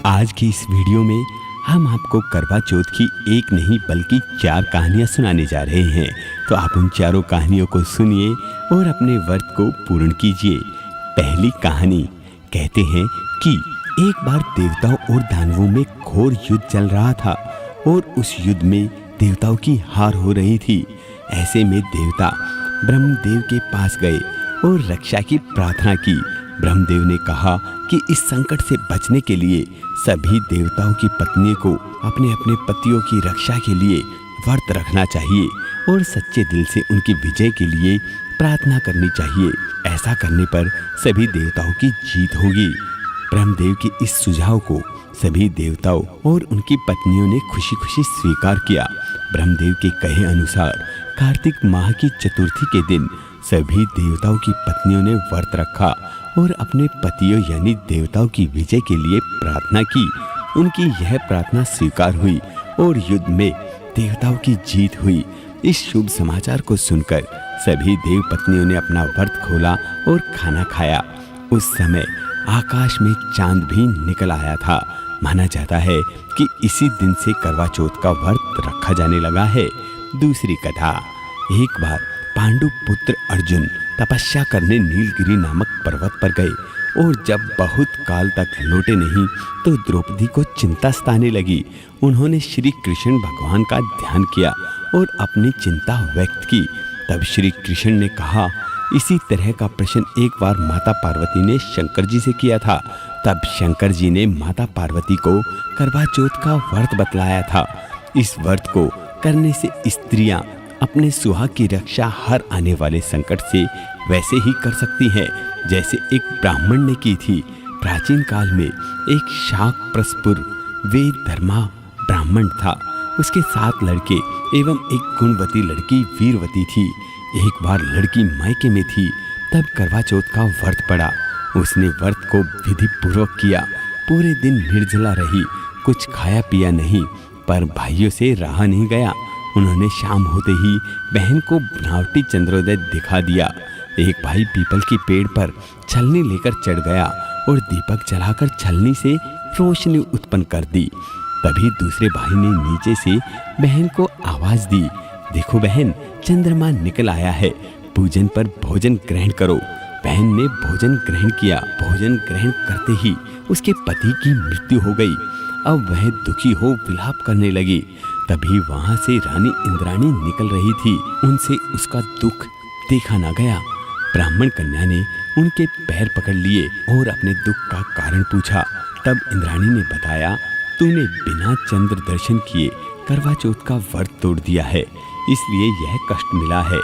आज की इस वीडियो में हम आपको करवा चौथ की एक नहीं बल्कि 4 कहानियां सुनाने जा रहे हैं। तो आप उन चारों कहानियों को सुनिए और अपने व्रत को पूर्ण कीजिए। पहली कहानी कहते हैं कि एक बार देवताओं और दानवों में घोर युद्ध चल रहा था और उस युद्ध में देवताओं की हार हो रही थी। ऐसे में देवता ब्रह्मदेव के पास गए और रक्षा की प्रार्थना की। ब्रह्मदेव ने कहा कि इस संकट से बचने के लिए सभी देवताओं की पत्नियों को अपने अपने पतियों की रक्षा के लिए व्रत रखना चाहिए और सच्चे दिल से उनकी विजय के लिए प्रार्थना करनी चाहिए। ऐसा करने पर सभी देवताओं की जीत होगी। ब्रह्मदेव के इस सुझाव को सभी देवताओं और उनकी पत्नियों ने खुशी खुशी स्वीकार किया। ब्रह्मदेव के कहे अनुसार कार्तिक माह की चतुर्थी के दिन सभी देवताओं की पत्नियों ने व्रत रखा और अपने पतियों यानी देवताओं की विजय के लिए प्रार्थना की। उनकी यह प्रार्थना स्वीकार हुई और युद्ध में देवताओं की जीत हुई। इस शुभ समाचार को सुनकर सभी देव पत्नियों ने अपना व्रत खोला और खाना खाया। उस समय आकाश में चांद भी निकल आया था। माना जाता है कि इसी दिन से करवा चौथ का व्रत रखा जाने लगा है। दूसरी कथा, एक बार पांडु पुत्र अर्जुन तपस्या करने नीलगिरी नामक पर्वत पर गए और जब बहुत काल तक लौटे नहीं तो द्रौपदी को चिंता सताने लगी। उन्होंने श्री कृष्ण भगवान का ध्यान किया और अपनी चिंता व्यक्त की। तब श्री कृष्ण ने कहा, इसी तरह का प्रश्न एक बार माता पार्वती ने शंकर जी से किया था। तब शंकर जी ने माता पार्वती को करवा चौथ का व्रत बतलाया था। इस व्रत को करने से स्त्रियां अपने सुहाग की रक्षा हर आने वाले संकट से वैसे ही कर सकती हैं जैसे एक ब्राह्मण ने की थी। प्राचीन काल में एक शाक प्रस्पुर वेद धर्मा ब्राह्मण था। उसके 7 लड़के एवं एक गुणवती लड़की वीरवती थी। एक बार लड़की मायके में थी, तब करवा चौथ का व्रत पड़ा। उसने व्रत को विधि पूर्वक किया। पूरे दिन निर्जला रही, कुछ खाया पिया नहीं, पर भाइयों से रहा नहीं गया। उन्होंने शाम होते ही बहन को बनावटी चंद्रोदय दिखा दिया। एक भाई पीपल की पेड़ पर छलनी लेकर चढ़ गया और दीपक जलाकर छलनी से रोशनी उत्पन्न कर दी। तभी दूसरे भाई ने नीचे से बहन को आवाज दी, देखो बहन, चंद्रमा निकल आया है, पूजन पर भोजन ग्रहण करो। बहन ने भोजन ग्रहण किया। भोजन ग्रहण करते ही उसके पति की मृत्यु हो गई। अब वह दुखी हो विलाप करने लगी। तभी वहां से रानी इंद्राणी निकल रही थी। उनसे उसका दुख देखा न गया। ब्राह्मण कन्या ने उनके पैर पकड़ लिए और अपने दुख का कारण पूछा। तब इंद्राणी ने बताया, तूने बिना चंद्र दर्शन किए करवा चौथ का व्रत तोड़ दिया है, इसलिए यह कष्ट मिला है।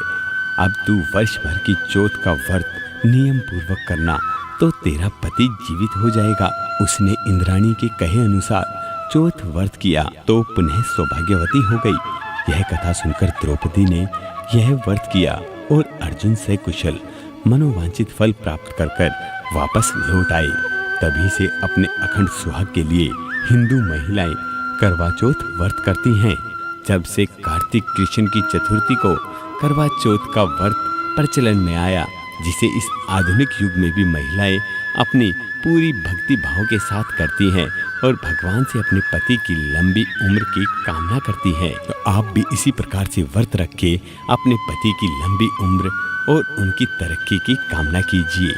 अब तू वर्ष भर की चौथ का व्रत नियम पूर्वक करना, तो तेरा पति जीवित हो जाएगा। उसने इंद्राणी के कहे अनुसार चौथ व्रत किया तो पुनः सौभाग्यवती हो गई। यह कथा सुनकर द्रौपदी ने यह व्रत किया और अर्जुन से कुशल मनोवांछित फल प्राप्त कर वापस लौट आए। तभी से अपने अखंड सुहाग के लिए हिंदू महिलाएं करवा चौथ व्रत करती हैं। जब से कार्तिक कृष्ण की चतुर्थी को करवा चौथ का व्रत प्रचलन में आया, जिसे इस आधुनिक युग में भी महिलाएं अपनी पूरी भक्ति भाव के साथ करती हैं और भगवान से अपने पति की लंबी उम्र की कामना करती हैं। तो आप भी इसी प्रकार से व्रत रख के अपने पति की लंबी उम्र और उनकी तरक्की की कामना कीजिए।